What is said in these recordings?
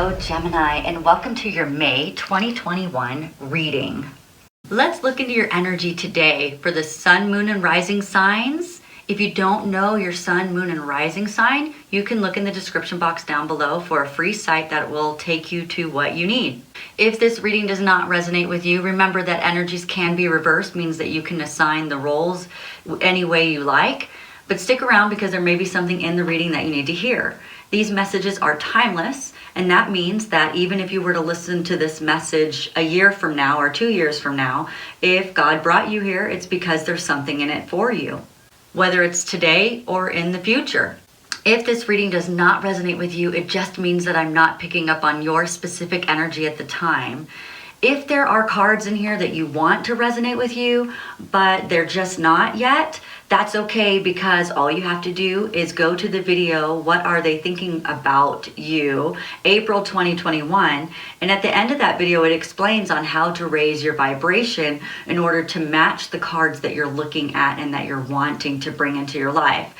Hello Gemini, and welcome to your May 2021 reading. Let's look into your energy today for the sun, moon, and rising signs. If you don't know your sun, moon, and rising sign, you can look in the description box down below for a free site that will take you to what you need. If this reading does not resonate with you, remember that energies can be reversed, means that you can assign the roles any way you like, but stick around because there may be something in the reading that you need to hear. These messages are timeless, and that means that even if you were to listen to this message a year from now or 2 years from now, if God brought you here, it's because there's something in it for you, whether it's today or in the future. If this reading does not resonate with you, it just means that I'm not picking up on your specific energy at the time. If there are cards in here that you want to resonate with you, but they're just not yet, that's okay, because all you have to do is go to the video, What Are They Thinking About You, April 2021, and at the end of that video, it explains on how to raise your vibration in order to match the cards that you're looking at and that you're wanting to bring into your life.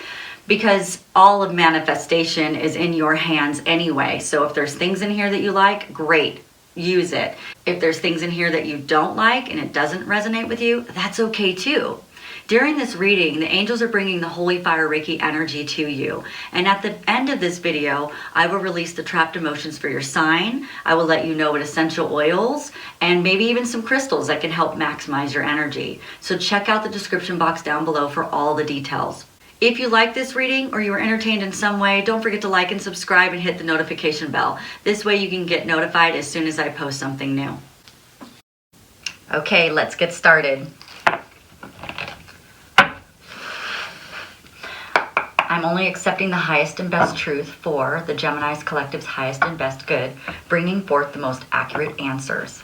Because all of manifestation is in your hands anyway, so if there's things in here that you like, great. Use it. If there's things in here that you don't like and it doesn't resonate with you, that's okay too. During this reading, the angels are bringing the Holy Fire Reiki energy to you. And at the end of this video, I will release the trapped emotions for your sign. I will let you know what essential oils and maybe even some crystals that can help maximize your energy. So check out the description box down below for all the details. If you like this reading or you were entertained in some way, don't forget to like and subscribe and hit the notification bell. This way you can get notified as soon as I post something new. Okay, let's get started. I'm only accepting the highest and best truth for the Gemini's Collective's highest and best good, bringing forth the most accurate answers.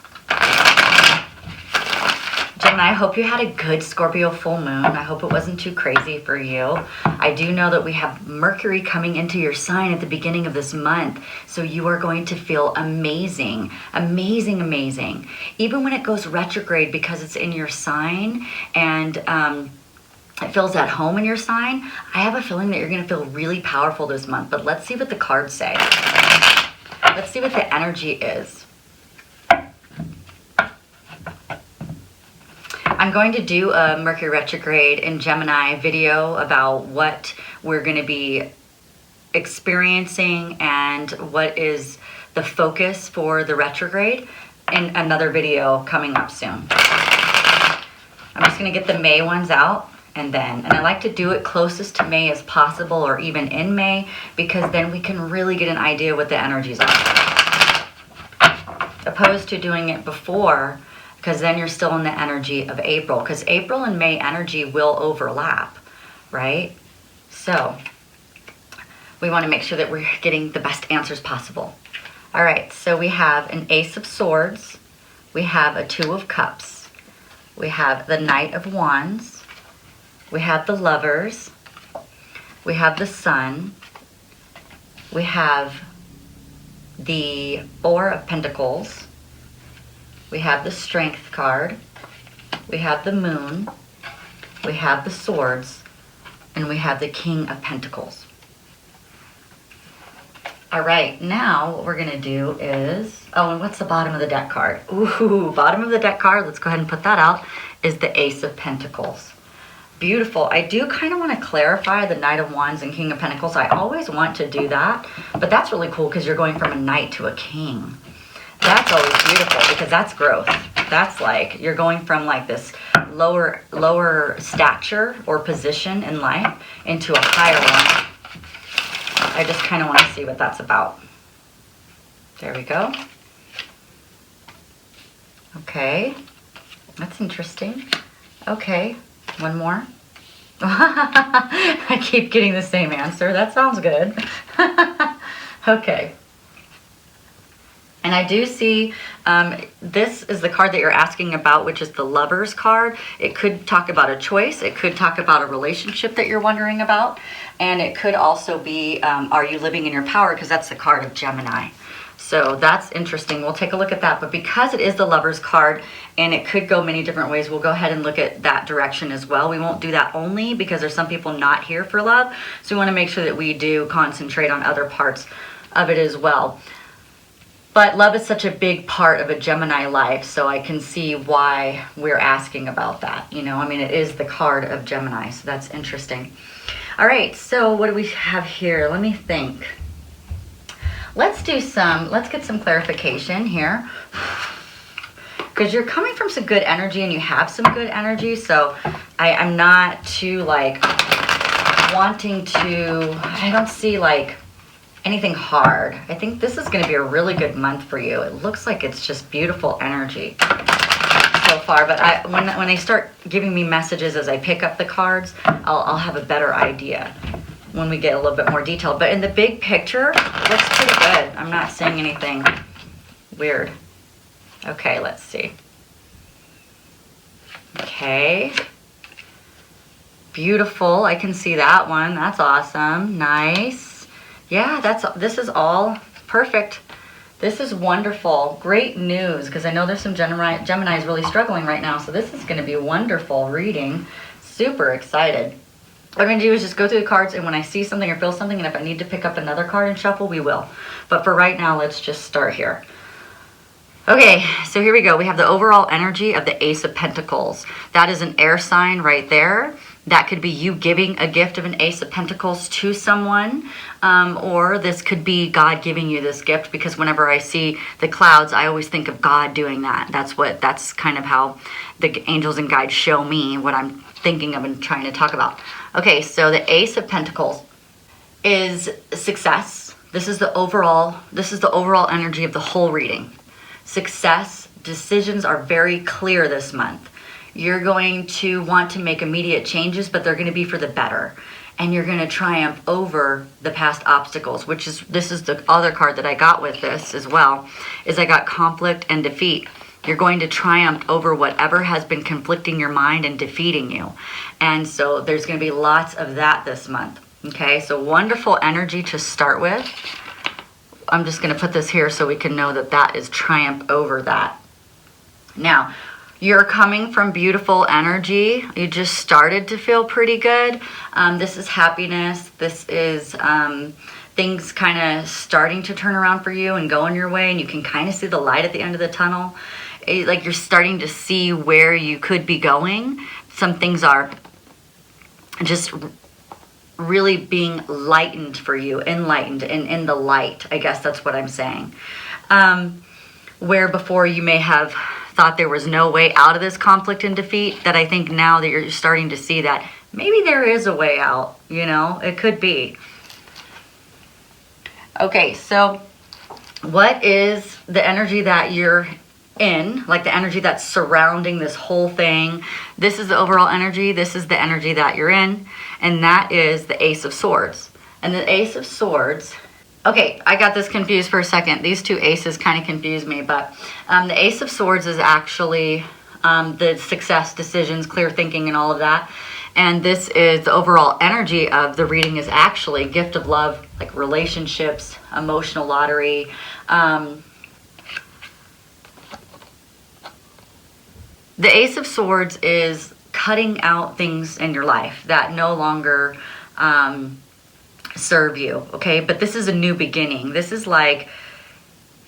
Gemini, I hope you had a good Scorpio full moon. I hope it wasn't too crazy for you. I do know that we have Mercury coming into your sign at the beginning of this month, so you are going to feel amazing, amazing, amazing. Even when it goes retrograde, because it's in your sign and it feels at home in your sign, I have a feeling that you're going to feel really powerful this month. But let's see what the cards say. Let's see what the energy is. I'm going to do a Mercury retrograde in Gemini video about what we're going to be experiencing and what is the focus for the retrograde in another video coming up soon. I'm just going to get the May ones out and I like to do it closest to May as possible, or even in May, because then we can really get an idea what the energies are, opposed to doing it before, because then you're still in the energy of April, because April and May energy will overlap, right? So we want to make sure that we're getting the best answers possible. All right, so we have an Ace of Swords, we have a Two of Cups, we have the Knight of Wands, we have the Lovers, we have the Sun, we have the Four of Pentacles, we have the Strength card, we have the Moon, we have the Swords, and we have the King of Pentacles. All right, now what we're gonna do is, oh, and what's the bottom of the deck card? Ooh, bottom of the deck card, let's go ahead and put that out, is the Ace of Pentacles. Beautiful. I do kind of want to clarify the Knight of Wands and King of Pentacles. I always want to do that, but that's really cool because you're going from a knight to a king. That's always beautiful because that's growth. That's like you're going from like this lower stature or position in life into a higher one. I just kind of want to see what that's about. There we go. Okay, that's interesting. Okay, one more. I keep getting the same answer. That sounds good. Okay. And I do see this is the card that you're asking about, which is the Lovers card. It could talk about a choice. It could talk about a relationship that you're wondering about. And it could also be, are you living in your power? Because that's the card of Gemini. So that's interesting. We'll take a look at that. But because it is the Lovers card and it could go many different ways, we'll go ahead and look at that direction as well. We won't do that only because there's some people not here for love. So we want to make sure that we do concentrate on other parts of it as well. But love is such a big part of a Gemini life, so I can see why we're asking about that. You know, I mean, it is the card of Gemini, so that's interesting. All right, so what do we have here? Let me think. Let's get some clarification here. Because you're coming from some good energy and you have some good energy, so I'm not too like wanting to, I don't see like anything hard. I think this is going to be a really good month for you. It looks like it's just beautiful energy so far, but when they start giving me messages as I pick up the cards, I'll have a better idea when we get a little bit more detail. But in the big picture, it looks pretty good. I'm not seeing anything weird. Okay, let's see. Okay. Beautiful. I can see that one. That's awesome. Nice. Yeah, this is all perfect. This is wonderful. Great news, because I know there's some Geminis really struggling right now, so this is going to be a wonderful reading. Super excited. What I'm going to do is just go through the cards, and when I see something or feel something, and if I need to pick up another card and shuffle, we will. But for right now, let's just start here. Okay, so here we go. We have the overall energy of the Ace of Pentacles. That is an air sign right there. That could be you giving a gift of an Ace of Pentacles to someone, or this could be God giving you this gift, because whenever I see the clouds, I always think of God doing that. That's kind of how the angels and guides show me what I'm thinking of and trying to talk about. Okay, so the Ace of Pentacles is success. This is the overall energy of the whole reading. Success, decisions are very clear this month. You're going to want to make immediate changes, but they're going to be for the better. And you're going to triumph over the past obstacles, this is the other card that I got with this as well, is I got conflict and defeat. You're going to triumph over whatever has been conflicting your mind and defeating you. And so there's going to be lots of that this month. Okay, so wonderful energy to start with. I'm just going to put this here so we can know that that is triumph over that. Now, you're coming from beautiful energy. You just started to feel pretty good. This is happiness. This is things kind of starting to turn around for you and going your way, and you can kind of see the light at the end of the tunnel. Like you're starting to see where you could be going. Some things are just really being lightened for you, enlightened, and in the light. I guess that's what I'm saying. Where before you may have thought there was no way out of this conflict and defeat, that I think now that you're starting to see that maybe there is a way out, you know, it could be. Okay, so what is the energy that you're in, like the energy that's surrounding this whole thing? This is the overall energy. This is the energy that you're in, and that is the Ace of Swords. And the Ace of Swords, okay, I got this confused for a second. These two aces kind of confused me, but the Ace of Swords is actually the success, decisions, clear thinking, and all of that. And this is the overall energy of the reading is actually gift of love, like relationships, emotional lottery. The Ace of Swords is cutting out things in your life that no longer serve you, okay? But this is a new beginning. This is like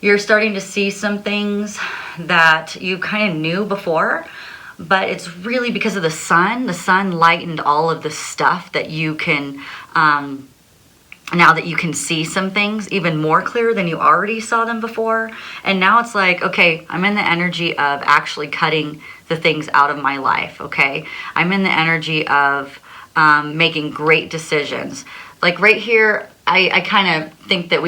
you're starting to see some things that you kind of knew before, but it's really because of the sun. The sun lightened all of the stuff that you can, now that you can see some things even more clear than you already saw them before. And now it's like, okay, I'm in the energy of actually cutting the things out of my life, okay? I'm in the energy of making great decisions. Like right here, I kind of think that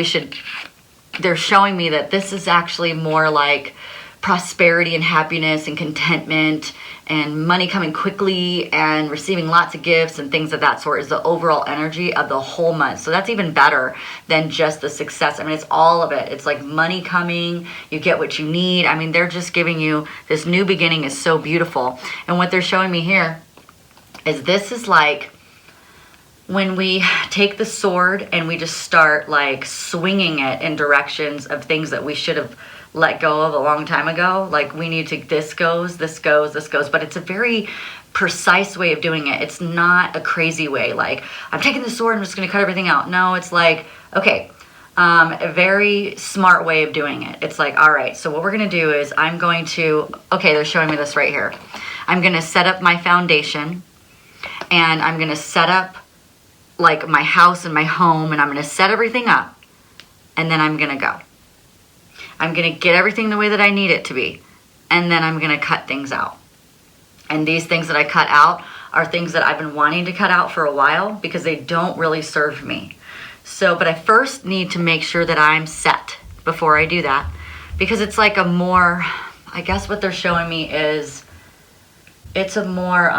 they're showing me that this is actually more like prosperity and happiness and contentment and money coming quickly and receiving lots of gifts and things of that sort is the overall energy of the whole month. So that's even better than just the success. I mean, it's all of it. It's like money coming, you get what you need. I mean, they're just giving you this new beginning is so beautiful. And what they're showing me here is this is like when we take the sword and we just start like swinging it in directions of things that we should have let go of a long time ago. Like we need to, this goes, this goes, this goes. But it's a very precise way of doing it. It's not a crazy way. Like I'm taking the sword and I'm just going to cut everything out. No, it's like, okay, A very smart way of doing it. It's like, all right, so what we're going to do is okay, they're showing me this right here. I'm going to set up my foundation, and I'm going to set up like my house and my home, and I'm going to set everything up, and then I'm going to go. I'm going to get everything the way that I need it to be, and then I'm going to cut things out. And these things that I cut out are things that I've been wanting to cut out for a while because they don't really serve me. So, but I first need to make sure that I'm set before I do that, because it's like I guess what they're showing me is it's a more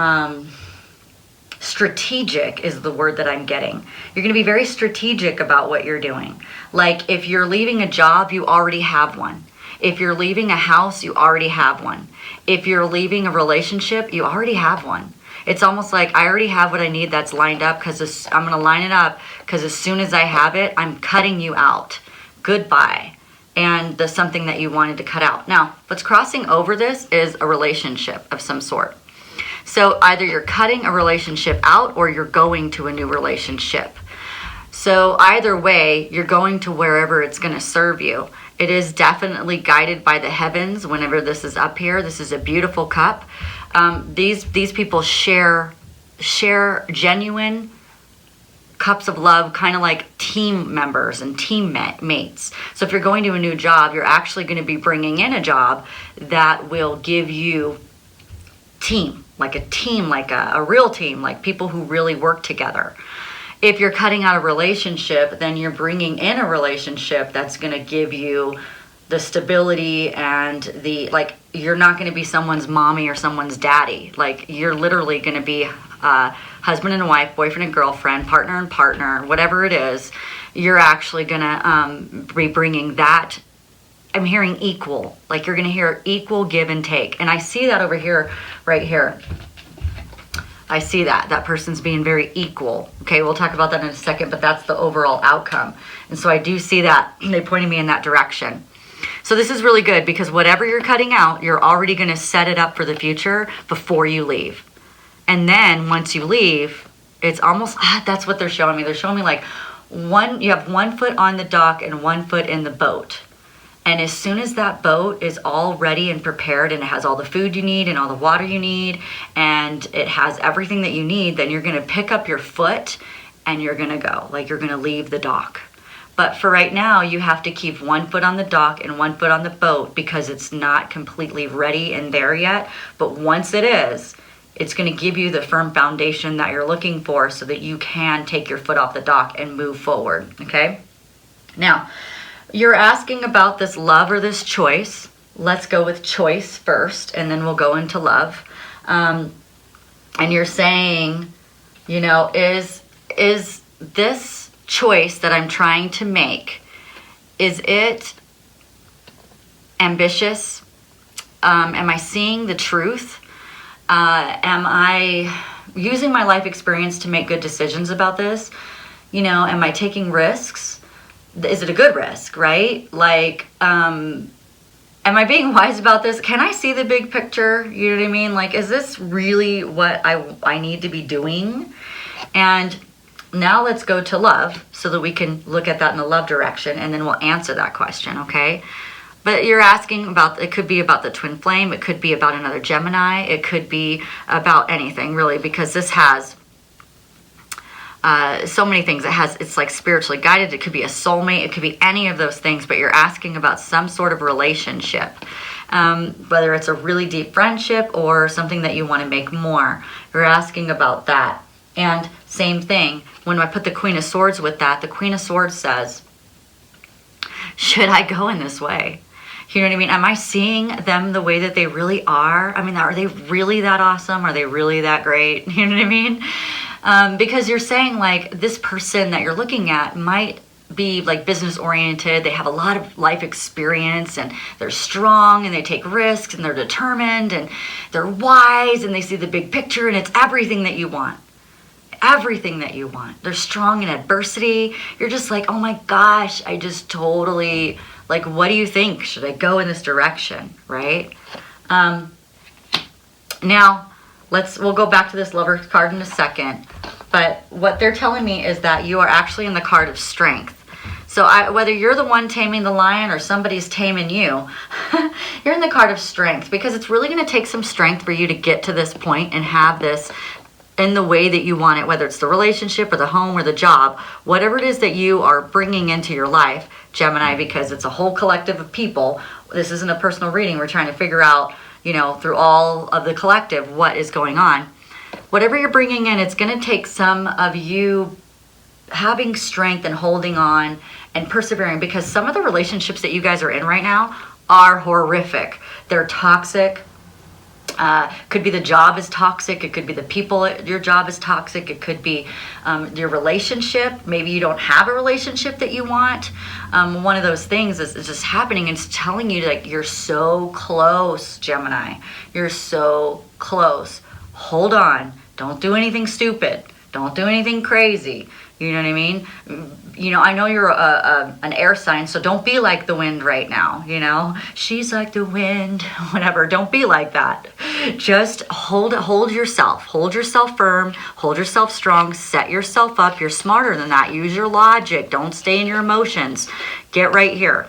strategic is the word that I'm getting. You're going to be very strategic about what you're doing. Like if you're leaving a job, you already have one. If you're leaving a house, you already have one. If you're leaving a relationship, you already have one. It's almost like I already have what I need that's lined up because I'm going to line it up because as soon as I have it, I'm cutting you out. Goodbye. And there's something that you wanted to cut out. Now, what's crossing over this is a relationship of some sort. So either you're cutting a relationship out or you're going to a new relationship. So either way, you're going to wherever it's going to serve you. It is definitely guided by the heavens whenever this is up here. This is a beautiful cup. These people share genuine cups of love, kind of like team members and teammates. So if you're going to a new job, you're actually going to be bringing in a job that will give you team, like a real team, like people who really work together. If you're cutting out a relationship, then you're bringing in a relationship that's going to give you the stability and you're not going to be someone's mommy or someone's daddy. Like you're literally going to be husband and wife, boyfriend and girlfriend, partner and partner, whatever it is. You're actually going to be bringing that. I'm hearing equal, like you're going to hear equal give and take. And I see that over here, right here. I see that person's being very equal. Okay, we'll talk about that in a second, but that's the overall outcome. And so I do see that. They pointed me in that direction. So this is really good because whatever you're cutting out, you're already going to set it up for the future before you leave. And then once you leave, it's almost, that's what they're showing me. They're showing me like you have 1 foot on the dock and 1 foot in the boat. And as soon as that boat is all ready and prepared and it has all the food you need and all the water you need and it has everything that you need, then you're going to pick up your foot and you're going to go. Like you're going to leave the dock. But for right now, you have to keep 1 foot on the dock and 1 foot on the boat because it's not completely ready and there yet. But once it is, it's going to give you the firm foundation that you're looking for so that you can take your foot off the dock and move forward. Okay? Now, you're asking about this love or this choice. Let's go with choice first, and then we'll go into love. And you're saying, is this choice that I'm trying to make, is it ambitious? Am I seeing the truth? Am I using my life experience to make good decisions about this? Am I taking risks? Is it a good risk, right? Like, am I being wise about this? Can I see the big picture? You know what I mean? Like, is this really what I need to be doing? And now let's go to love so that we can look at that in the love direction, and then we'll answer that question, okay? But you're asking about, it could be about the twin flame, it could be about another Gemini, it could be about anything, really, because this has so many things. It's like spiritually guided. It could be a soulmate. It could be any of those things, but you're asking about some sort of relationship, whether it's a really deep friendship or something that you want to make more. You're asking about that. And same thing, when I put the Queen of Swords with that, the Queen of Swords says, should I go in this way? You know what I mean? Am I seeing them the way that they really are? I mean, are they really that awesome? Are they really that great? You know what I mean? Because you're saying like this person that you're looking at might be like business oriented. They have a lot of life experience and they're strong and they take risks and they're determined and they're wise and they see the big picture and it's everything that you want. Everything that you want. They're strong in adversity. You're just like, oh my gosh, I just totally, like, what do you think? Should I go in this direction, right? Now, we'll go back to this Lover's card in a second. But what they're telling me is that you are actually in the card of strength. So whether you're the one taming the lion or somebody's taming you, you're in the card of strength, because it's really going to take some strength for you to get to this point and have this in the way that you want it, whether it's the relationship or the home or the job, whatever it is that you are bringing into your life, Gemini, because it's a whole collective of people. This isn't a personal reading. We're trying to figure out, you know, through all of the collective, what is going on. Whatever you're bringing in, it's going to take some of you having strength and holding on and persevering, because some of the relationships that you guys are in right now are horrific. They're toxic. Could be the job is toxic. It could be the people at your job is toxic. It could be your relationship. Maybe you don't have a relationship that you want. One of those things is just happening, and it's telling you, like, you're so close, Gemini. You're so close. Hold on. Don't do anything stupid. Don't do anything crazy. You know what I mean? You know, I know you're an air sign, so don't be like the wind right now, you know? She's like the wind, whatever. Don't be like that. Just hold yourself. Hold yourself firm. Hold yourself strong. Set yourself up. You're smarter than that. Use your logic. Don't stay in your emotions. Get right here.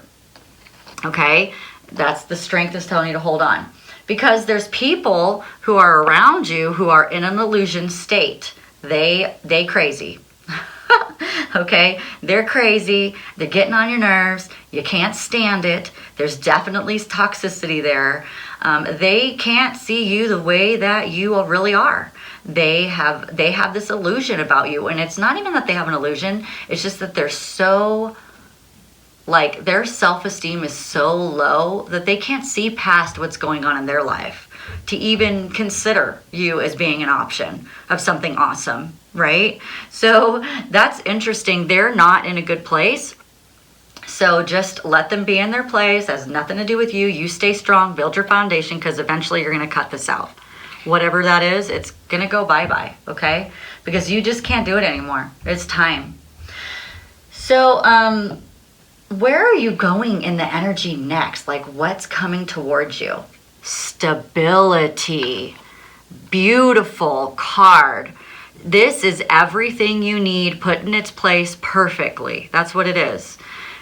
Okay? That's the strength is telling you to hold on. Because there's people who are around you who are in an illusion state. They crazy. Okay, they're crazy. They're getting on your nerves. You can't stand it. There's definitely toxicity there. They can't see you the way that you really are. They have this illusion about you, and it's not even that they have an illusion. It's just that they're so, like, their self-esteem is so low that they can't see past what's going on in their life to even consider you as being an option of something awesome, right? So that's interesting. They're not in a good place. So just let them be in their place. It has nothing to do with you. You stay strong, build your foundation, because eventually you're going to cut this out. Whatever that is, it's going to go bye-bye, okay? Because you just can't do it anymore. It's time. So, where are you going in the energy next? Like, what's coming towards you? Stability. Beautiful card. This is everything you need put in its place perfectly. That's what it is.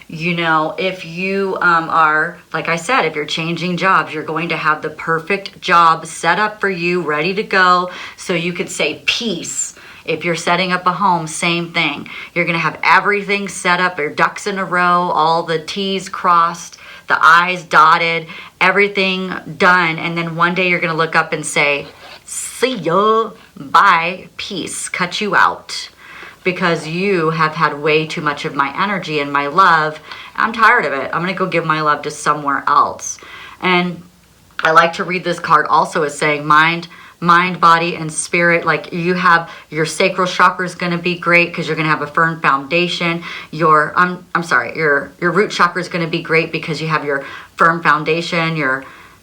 You know, if you are, like I said, if you're changing jobs, you're going to have the perfect job set up for you, ready to go. So you could say peace. If you're setting up a home, same thing. You're going to have everything set up, your ducks in a row, all the T's crossed, the I's dotted, everything done. And then one day you're going to look up and say, see ya, bye, peace, cut you out. Because you have had way too much of my energy and my love. I'm tired of it. I'm going to go give my love to somewhere else. And I like to read this card also as saying mind, body, and spirit. Like, you have your sacral chakra is going to be great because you're going to have a firm foundation. Your root chakra is going to be great because you have your firm foundation.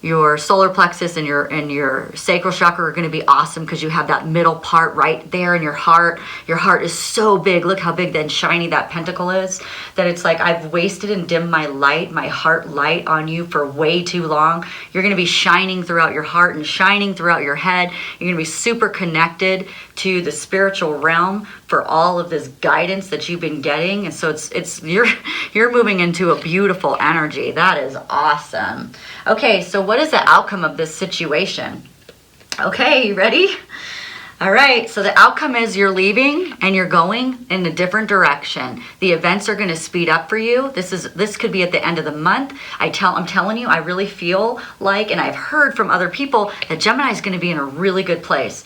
Your solar plexus and your sacral chakra are going to be awesome because you have that middle part right there in your heart. Your heart is so big. Look how big and shiny that pentacle is, that it's like I've wasted and dimmed my heart light on you for way too long. You're going to be shining throughout your heart and shining throughout your head. You're going to be super connected to the spiritual realm for all of this guidance that you've been getting. And so you're moving into a beautiful energy. That is awesome. Okay, so what is the outcome of this situation? Okay, you ready? All right, so the outcome is you're leaving and you're going in a different direction. The events are going to speed up for you. This could be at the end of the month. I'm telling you, I really feel like, and I've heard from other people, that Gemini is going to be in a really good place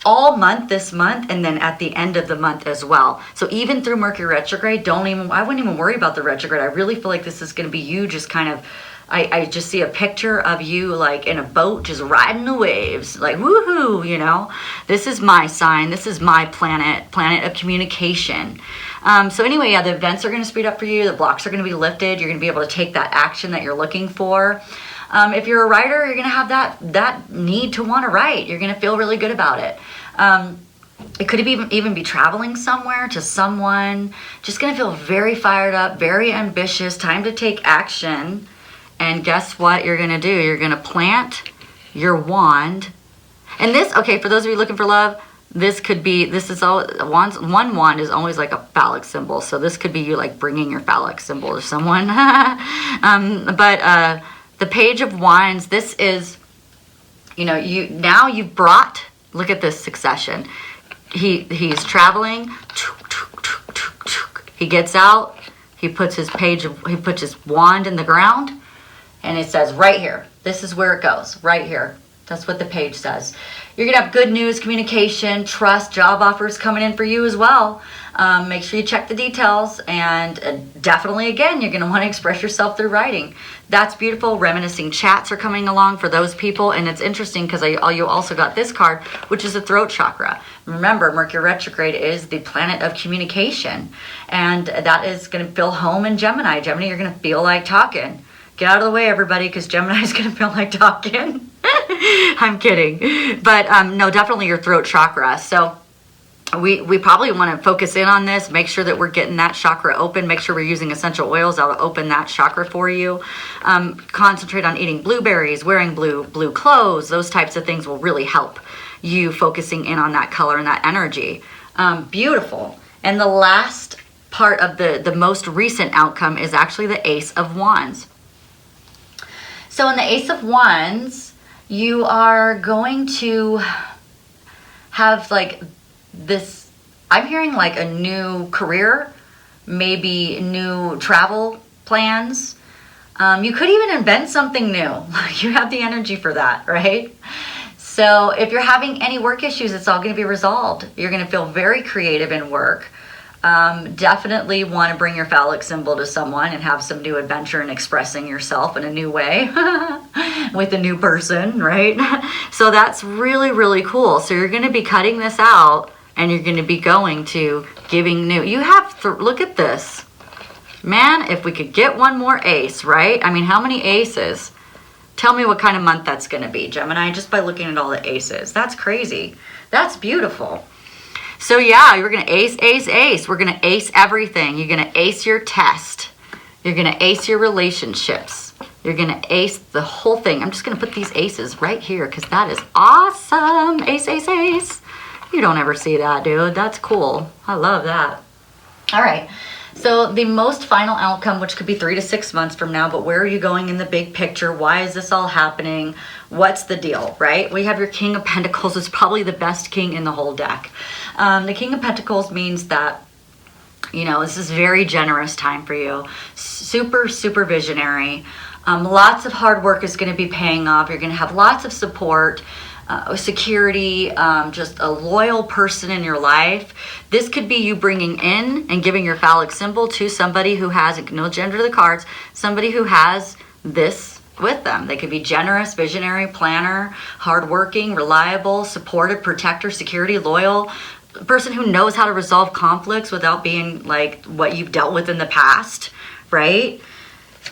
all month this month, and then at the end of the month as well. So even through Mercury retrograde, I wouldn't even worry about the retrograde. I really feel like this is going to be you just kind of, I just see a picture of you like in a boat just riding the waves, like woohoo, you know. This is my sign. This is my planet of communication. So anyway, yeah, the events are going to speed up for you. The blocks are going to be lifted. You're going to be able to take that action that you're looking for. If you're a writer, you're going to have that need to want to write. You're going to feel really good about it. It could even be traveling somewhere to someone. Just going to feel very fired up, very ambitious. Time to take action. And guess what you're going to do? You're going to plant your wand. And this, okay, for those of you looking for love, This could be, this is all, one wand is always like a phallic symbol. So this could be you like bringing your phallic symbol to someone. But the Page of Wands, this is, you know, you've brought, look at this succession. He's traveling. He gets out. He puts his wand in the ground, and it says right here. This is where it goes, right here. That's what the page says. You're going to have good news, communication, trust, job offers coming in for you as well. Make sure you check the details, and definitely, again, you're going to want to express yourself through writing. That's beautiful. Reminiscing chats are coming along for those people, and it's interesting because you also got this card, which is the throat chakra. Remember, Mercury retrograde is the planet of communication, and that is going to feel home in Gemini. Gemini, you're going to feel like talking. Get out of the way, everybody, because Gemini is going to feel like talking. I'm kidding. But no, definitely your throat chakra. So we probably want to focus in on this, make sure that we're getting that chakra open, make sure we're using essential oils that'll open that chakra for you. Concentrate on eating blueberries, wearing blue clothes. Those types of things will really help you focusing in on that color and that energy. Beautiful. And the last part of the most recent outcome is actually the Ace of Wands. So in the Ace of Wands, you are going to have like this, I'm hearing like a new career, maybe new travel plans. You could even invent something new. You have the energy for that, right? So if you're having any work issues, it's all going to be resolved. You're going to feel very creative in work. Definitely want to bring your phallic symbol to someone and have some new adventure in expressing yourself in a new way with a new person, right? So that's really, really cool. So you're going to be cutting this out, and you're going to be going to giving new. You have, look at this. Man, if we could get one more ace, right? I mean, how many aces? Tell me what kind of month that's going to be, Gemini, just by looking at all the aces. That's crazy. That's beautiful. So yeah, you're going to ace. We're going to ace everything. You're going to ace your test. You're going to ace your relationships. You're going to ace the whole thing. I'm just going to put these aces right here because that is awesome. Ace, ace, ace. You don't ever see that, dude. That's cool. I love that. All right. So the most final outcome, which could be 3 to 6 months from now, but where are you going in the big picture? Why is this all happening? What's the deal, right? We have your King of Pentacles. It's probably the best king in the whole deck. The King of Pentacles means that, you know, this is very generous time for you. Super, super visionary. Lots of hard work is going to be paying off. You're going to have lots of support. Security, just a loyal person in your life. This could be you bringing in and giving your phallic symbol to somebody who has, no gender to the cards, somebody who has this with them. They could be generous, visionary, planner, hardworking, reliable, supportive, protector, security, loyal, a person who knows how to resolve conflicts without being like what you've dealt with in the past, right?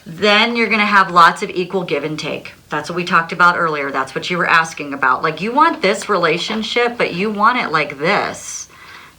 Then you're going to have lots of equal give and take. That's what we talked about earlier. That's what you were asking about. Like, you want this relationship, but you want it like this.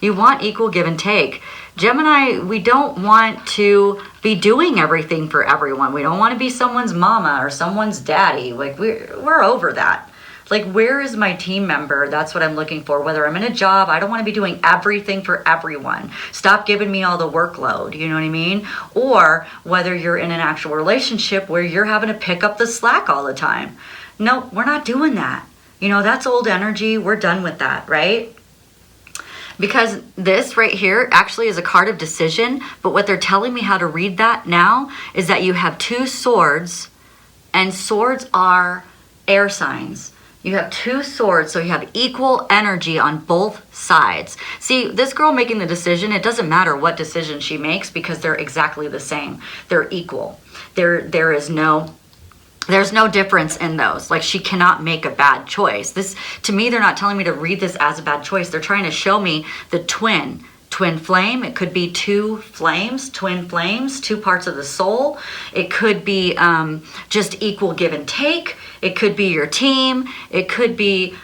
You want equal give and take. Gemini, we don't want to be doing everything for everyone. We don't want to be someone's mama or someone's daddy. Like, we're over that. Like, where is my team member? That's what I'm looking for. Whether I'm in a job, I don't want to be doing everything for everyone. Stop giving me all the workload, you know what I mean? Or whether you're in an actual relationship where you're having to pick up the slack all the time. No, we're not doing that. You know, that's old energy. We're done with that, right? Because this right here actually is a card of decision, but what they're telling me how to read that now is that you have 2 swords, and swords are air signs. You have 2 swords, so you have equal energy on both sides. See, this girl making the decision, it doesn't matter what decision she makes because they're exactly the same. They're equal. There's no difference in those. Like, she cannot make a bad choice. This, to me, they're not telling me to read this as a bad choice. They're trying to show me the twin flame. It could be 2 flames, twin flames, 2 parts of the soul. It could be just equal give and take. It could be your team. It could be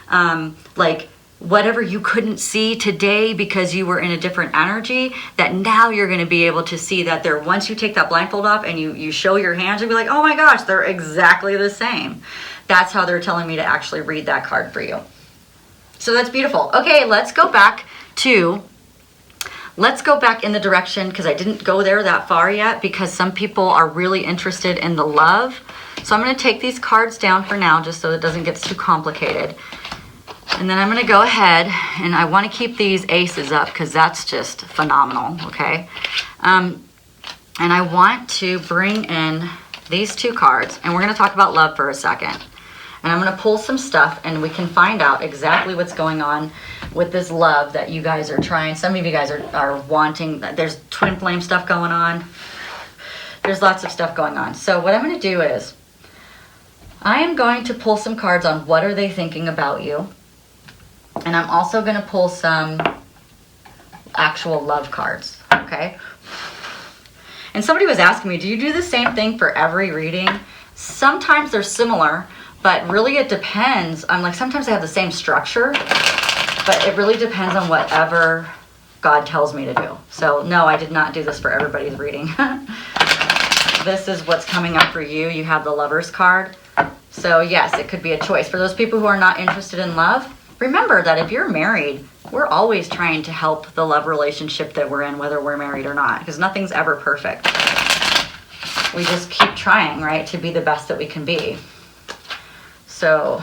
like whatever you couldn't see today because you were in a different energy, that now you're going to be able to see that they're, once you take that blindfold off and you show your hands, you'll be like, oh my gosh, they're exactly the same. That's how they're telling me to actually read that card for you. So that's beautiful. Okay, let's go back in the direction, because I didn't go there that far yet, because some people are really interested in the love. So I'm going to take these cards down for now, just so it doesn't get too complicated. And then I'm going to go ahead, and I want to keep these aces up because that's just phenomenal, okay? And I want to bring in these two cards, and we're going to talk about love for a second. And I'm going to pull some stuff, and we can find out exactly what's going on with this love that you guys are trying. Some of you guys are wanting. There's twin flame stuff going on. There's lots of stuff going on. So what I'm going to do is I am going to pull some cards on what are they thinking about you. And I'm also going to pull some actual love cards, okay? And somebody was asking me, do you do the same thing for every reading? Sometimes they're similar, but really it depends. I'm like, sometimes I have the same structure, but it really depends on whatever God tells me to do. So no, I did not do this for everybody's reading. This is what's coming up for you. You have the Lover's card. So yes, it could be a choice. For those people who are not interested in love, remember that if you're married, we're always trying to help the love relationship that we're in, whether we're married or not, because nothing's ever perfect. We just keep trying, right, to be the best that we can be. So,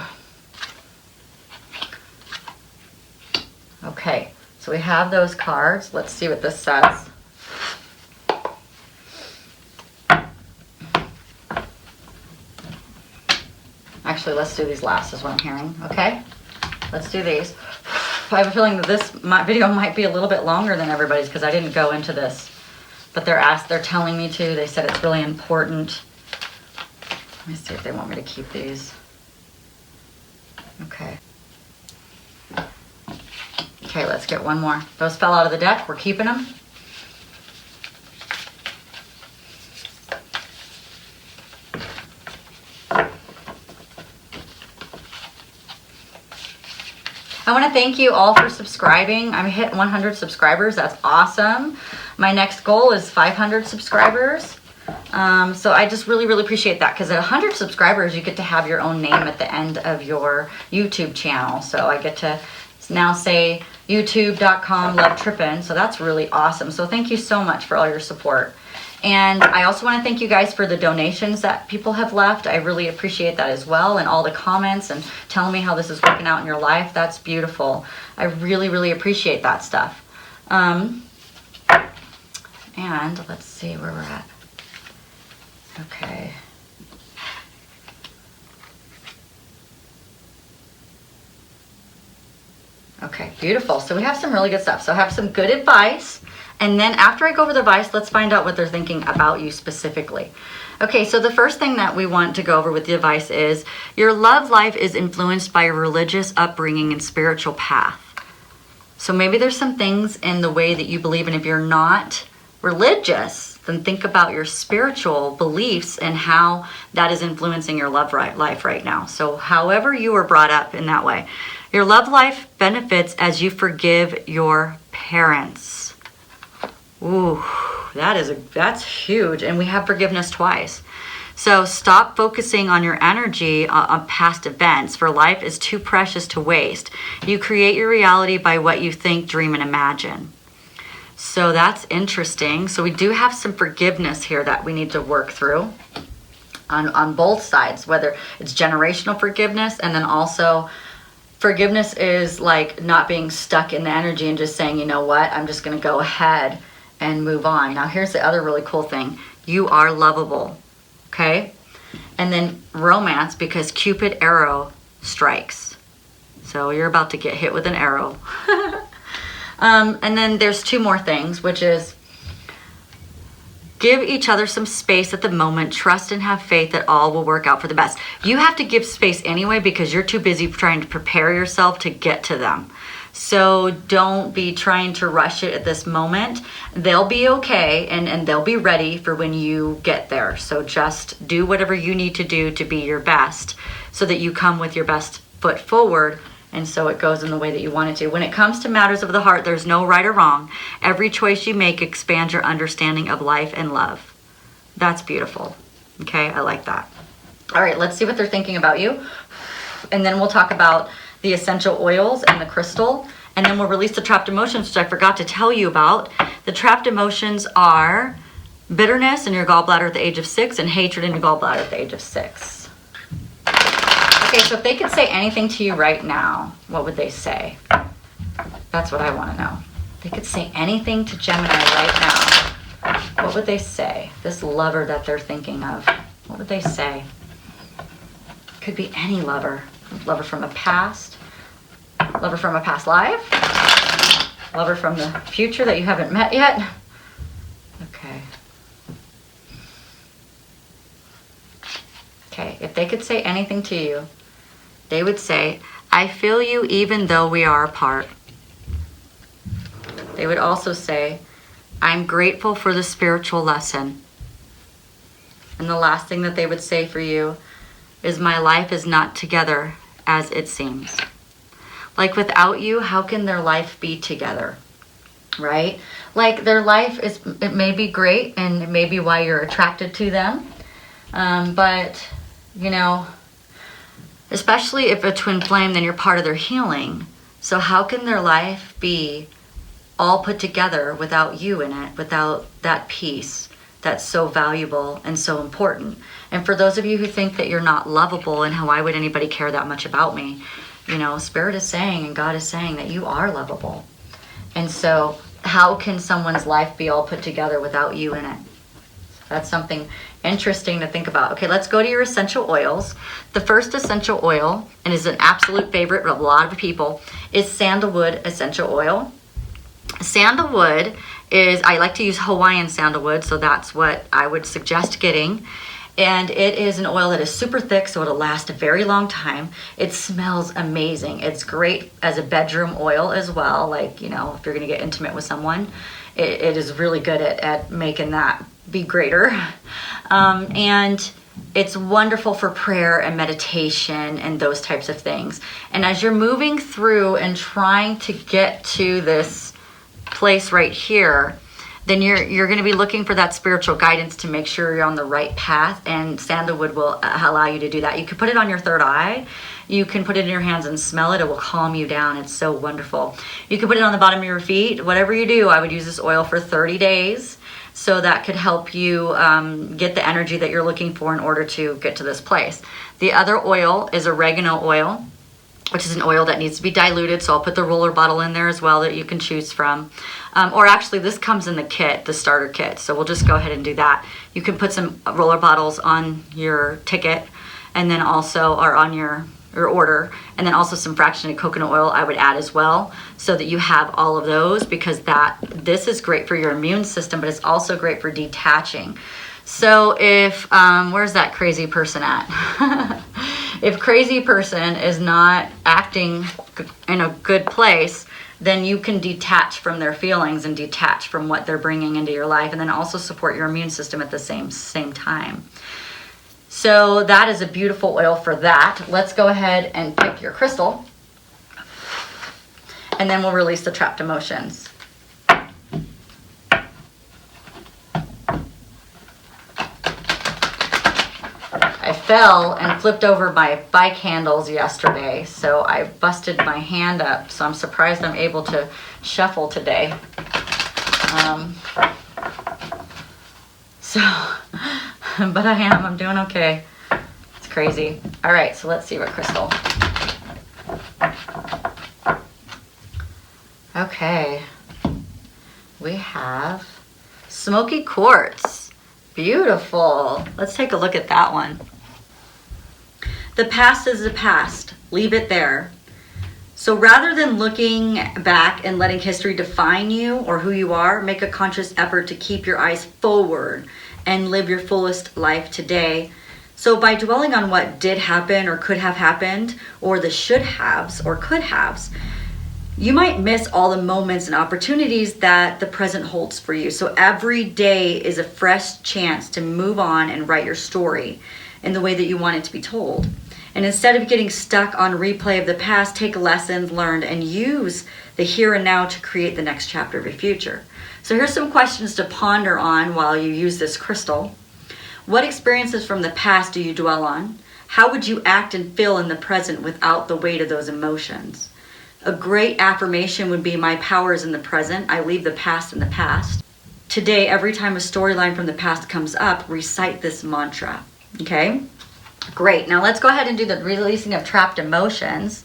okay, so we have those cards. Let's see what this says. Actually, let's do these last, is what I'm hearing, okay? Let's do these. I have a feeling that this video might be a little bit longer than everybody's because I didn't go into this. But they're telling me to. They said it's really important. Let me see if they want me to keep these. Okay. Okay, let's get one more. Those fell out of the deck. We're keeping them. I want to thank you all for subscribing. I'm hit 100 subscribers. That's awesome. My next goal is 500 subscribers. So I just really, really appreciate that, because at 100 subscribers, you get to have your own name at the end of your YouTube channel. So I get to now say youtube.com Love Trippin. So that's really awesome. So thank you so much for all your support. And I also want to thank you guys for the donations that people have left. I really appreciate that as well. And all the comments and telling me how this is working out in your life. That's beautiful. I really, really appreciate that stuff. And let's see where we're at. Okay. Okay, beautiful. So we have some really good stuff. So I have some good advice. And then after I go over the advice, let's find out what they're thinking about you specifically. Okay, so the first thing that we want to go over with the advice is your love life is influenced by your religious upbringing and spiritual path. So maybe there's some things in the way that you believe, and if you're not religious, then think about your spiritual beliefs and how that is influencing your love life right now. So however you were brought up in that way. Your love life benefits as you forgive your parents. Ooh, that's huge. And we have forgiveness twice. So stop focusing on your energy on past events, for life is too precious to waste. You create your reality by what you think, dream, and imagine. So that's interesting. So we do have some forgiveness here that we need to work through on both sides, whether it's generational forgiveness, and then also forgiveness is like not being stuck in the energy and just saying, you know what, I'm just going to go ahead and move on. Now here's the other really cool thing. You are lovable. Okay? And then romance, because Cupid arrow strikes. So you're about to get hit with an arrow. And then there's two more things, which is give each other some space at the moment. Trust and have faith that all will work out for the best. You have to give space anyway because you're too busy trying to prepare yourself to get to them. So don't be trying to rush it at this moment. They'll be okay and they'll be ready for when you get there. So just do whatever you need to do to be your best so that you come with your best foot forward, and so it goes in the way that you want it to. When it comes to matters of the heart, there's no right or wrong. Every choice you make expands your understanding of life and love. That's beautiful. Okay, I like that. All right, let's see what they're thinking about you. And then we'll talk about the essential oils and the crystal, and then we'll release the trapped emotions, which I forgot to tell you about. The trapped emotions are bitterness in your gallbladder at the age of 6 and hatred in your gallbladder at the age of 6. Okay, so if they could say anything to you right now, what would they say? That's what I want to know. If they could say anything to Gemini right now, what would they say? This lover that they're thinking of, what would they say? Could be any lover. Lover from a past, lover from a past life, lover from the future that you haven't met yet. Okay. Okay, if they could say anything to you, they would say, I feel you even though we are apart. They would also say, I'm grateful for the spiritual lesson. And the last thing that they would say for you is, my life is not together as it seems. Like, without you, how can their life be together? Right? Like, their life it may be great, and it may be why you're attracted to them. But, you know, especially if a twin flame, then you're part of their healing. So how can their life be all put together without you in it, without that piece that's so valuable and so important? And for those of you who think that you're not lovable and why would anybody care that much about me, you know, Spirit is saying and God is saying that you are lovable. And so how can someone's life be all put together without you in it? That's something interesting to think about. Okay, let's go to your essential oils. The first essential oil, and is an absolute favorite of a lot of people, is Sandalwood Essential Oil. Sandalwood is, I like to use Hawaiian sandalwood, so that's what I would suggest getting. And it is an oil that is super thick, so it'll last a very long time. It smells amazing. It's great as a bedroom oil as well. Like, you know, if you're going to get intimate with someone, it is really good at making that be greater. And it's wonderful for prayer and meditation and those types of things. And as you're moving through and trying to get to this place right here, then you're going to be looking for that spiritual guidance to make sure you're on the right path, and sandalwood will allow you to do that. You can put it on your third eye. You can put it in your hands and smell it. It will calm you down. It's so wonderful. You can put it on the bottom of your feet. Whatever you do, I would use this oil for 30 days. So that could help you get the energy that you're looking for in order to get to this place. The other oil is oregano oil, which is an oil that needs to be diluted. So I'll put the roller bottle in there as well that you can choose from. Or actually, this comes in the kit, the starter kit. So we'll just go ahead and do that. You can put some roller bottles on your ticket, and then also, or on your order, and then also some fractionated coconut oil I would add as well, so that you have all of those, because this is great for your immune system, but it's also great for detaching. So if, where's that crazy person at? If crazy person is not acting in a good place, then you can detach from their feelings and detach from what they're bringing into your life, and then also support your immune system at the same time. So that is a beautiful oil for that. Let's go ahead and pick your crystal, and then we'll release the trapped emotions. I fell and flipped over my bike handles yesterday, so I busted my hand up, so I'm surprised I'm able to shuffle today. But I'm doing okay. It's crazy. All right, so let's see what crystal. Okay, we have Smoky Quartz. Beautiful. Let's take a look at that one. The past is the past. Leave it there. So rather than looking back and letting history define you or who you are, make a conscious effort to keep your eyes forward and live your fullest life today. So by dwelling on what did happen or could have happened, or the should haves or could haves, you might miss all the moments and opportunities that the present holds for you. So every day is a fresh chance to move on and write your story in the way that you want it to be told. And instead of getting stuck on replay of the past, take lessons learned and use the here and now to create the next chapter of your future. So here's some questions to ponder on while you use this crystal. What experiences from the past do you dwell on? How would you act and feel in the present without the weight of those emotions? A great affirmation would be, my power is in the present. I leave the past in the past. Today, every time a storyline from the past comes up, recite this mantra. Okay? Great. Now let's go ahead and do the releasing of trapped emotions.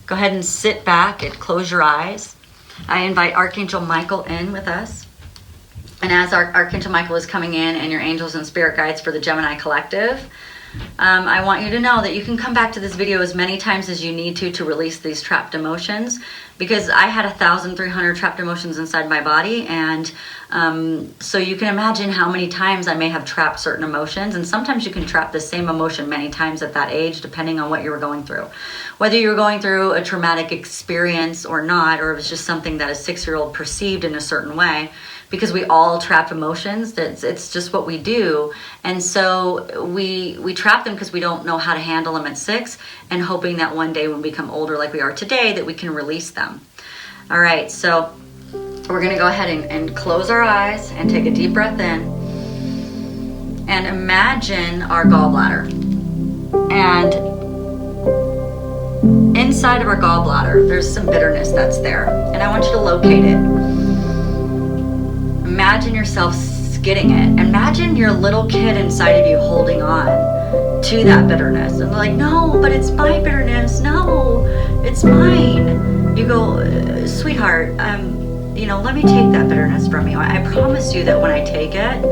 Go ahead and sit back and close your eyes. I invite Archangel Michael in with us. And as Archangel Michael is coming in and your angels and spirit guides for the Gemini Collective, I want you to know that you can come back to this video as many times as you need to release these trapped emotions, because I had 1,300 trapped emotions inside my body, and so you can imagine how many times I may have trapped certain emotions, and sometimes you can trap the same emotion many times at that age, depending on what you were going through. Whether you were going through a traumatic experience or not, or it was just something that a 6-year-old perceived in a certain way, because we all trap emotions. It's just what we do. And so we trap them because we don't know how to handle them at 6, and hoping that one day when we become older like we are today, that we can release them. All right, so we're gonna go ahead and close our eyes and take a deep breath in and imagine our gallbladder. And inside of our gallbladder, there's some bitterness that's there. And I want you to locate it. Imagine yourself getting it. Imagine your little kid inside of you holding on to that bitterness. And they're like, no, but it's my bitterness. No, it's mine. You go, sweetheart, let me take that bitterness from you. I promise you that when I take it,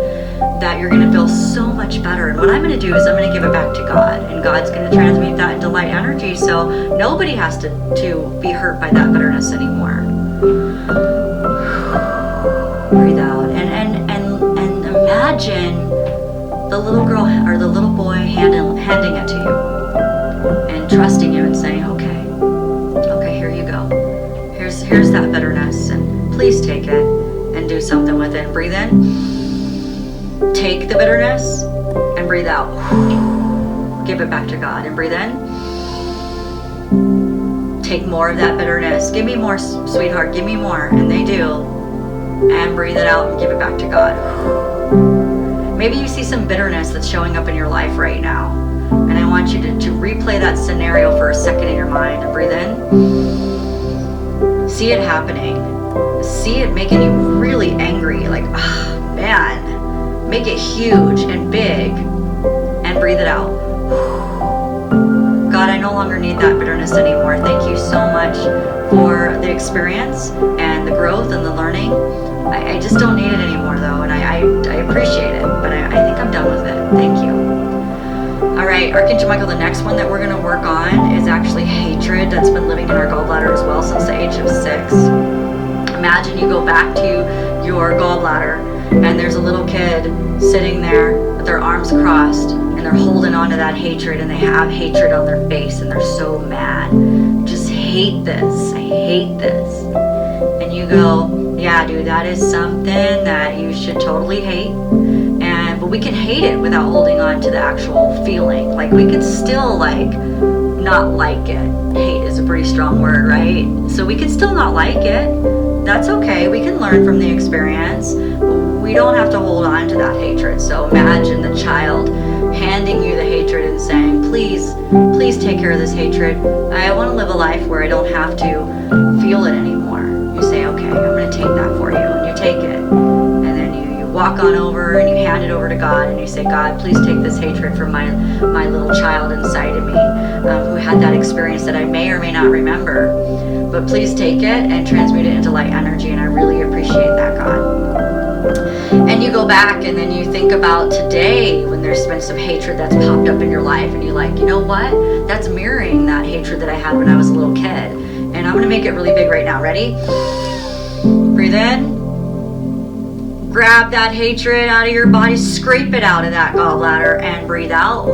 that you're going to feel so much better. And what I'm going to do is I'm going to give it back to God. And God's going to transmute that into light energy, so nobody has to be hurt by that bitterness anymore. Breathe out and imagine the little girl or the little boy handing it to you and trusting you and saying, okay, here you go. Here's that bitterness, and please take it and do something with it. Breathe in, take the bitterness, and breathe out. Give it back to God and breathe in. Take more of that bitterness. Give me more, sweetheart, give me more. And they do. And breathe it out and give it back to God. Maybe you see some bitterness that's showing up in your life right now. And I want you to replay that scenario for a second in your mind and breathe in. See it happening. See it making you really angry. Like, man. Make it huge and big. And breathe it out. God, I no longer need that bitterness anymore. Thank you so much for the experience and the growth and the learning. I just don't need it anymore, though, and I appreciate it, but I think I'm done with it. Thank you. All right, Archangel Michael, the next one that we're going to work on is actually hatred that's been living in our gallbladder as well since the age of 6. Imagine you go back to your gallbladder, and there's a little kid sitting there with their arms crossed, and they're holding on to that hatred, and they have hatred on their face, and they're so mad. Just hate this. I hate this. And you go, yeah, dude, that is something that you should totally hate. But we can hate it without holding on to the actual feeling. Like, we can still, not like it. Hate is a pretty strong word, right? So we can still not like it. That's okay. We can learn from the experience. We don't have to hold on to that hatred. So imagine the child handing you the hatred and saying, please take care of this hatred. I want to live a life where I don't have to feel it anymore. You say, okay, I'm going to take that for you. And you take it. And then you walk on over and you hand it over to God. And you say, God, please take this hatred from my little child inside of me who had that experience that I may or may not remember. But please take it and transmute it into light energy. And I really appreciate that, God. And you go back and then you think about today when there's been some hatred that's popped up in your life. And you're like, you know what? That's mirroring that hatred that I had when I was a little kid. And I'm going to make it really big right now. Ready? Breathe in. Grab that hatred out of your body. Scrape it out of that gallbladder and breathe out.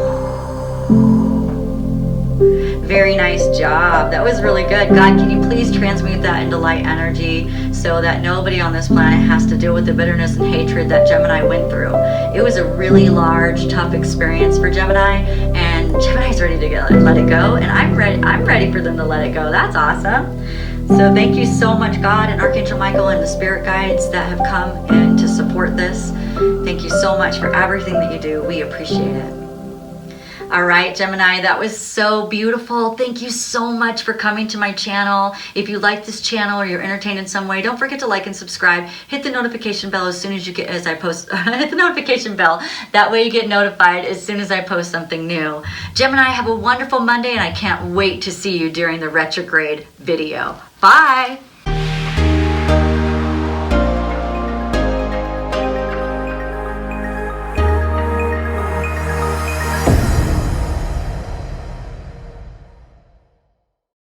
Very nice job. That was really good. God, can you please transmute that into light energy so that nobody on this planet has to deal with the bitterness and hatred that Gemini went through. It was a really large, tough experience for Gemini, and Gemini's ready to let it go, and I'm ready for them to let it go. That's awesome. So thank you so much, God and Archangel Michael and the spirit guides that have come in to support this. Thank you so much for everything that you do. We appreciate it. All right, Gemini, that was so beautiful. Thank you so much for coming to my channel. If you like this channel or you're entertained in some way, don't forget to like and subscribe. Hit the notification bell as soon as you get, as I post, hit the notification bell. That way you get notified as soon as I post something new. Gemini, have a wonderful Monday, and I can't wait to see you during the retrograde video. Bye.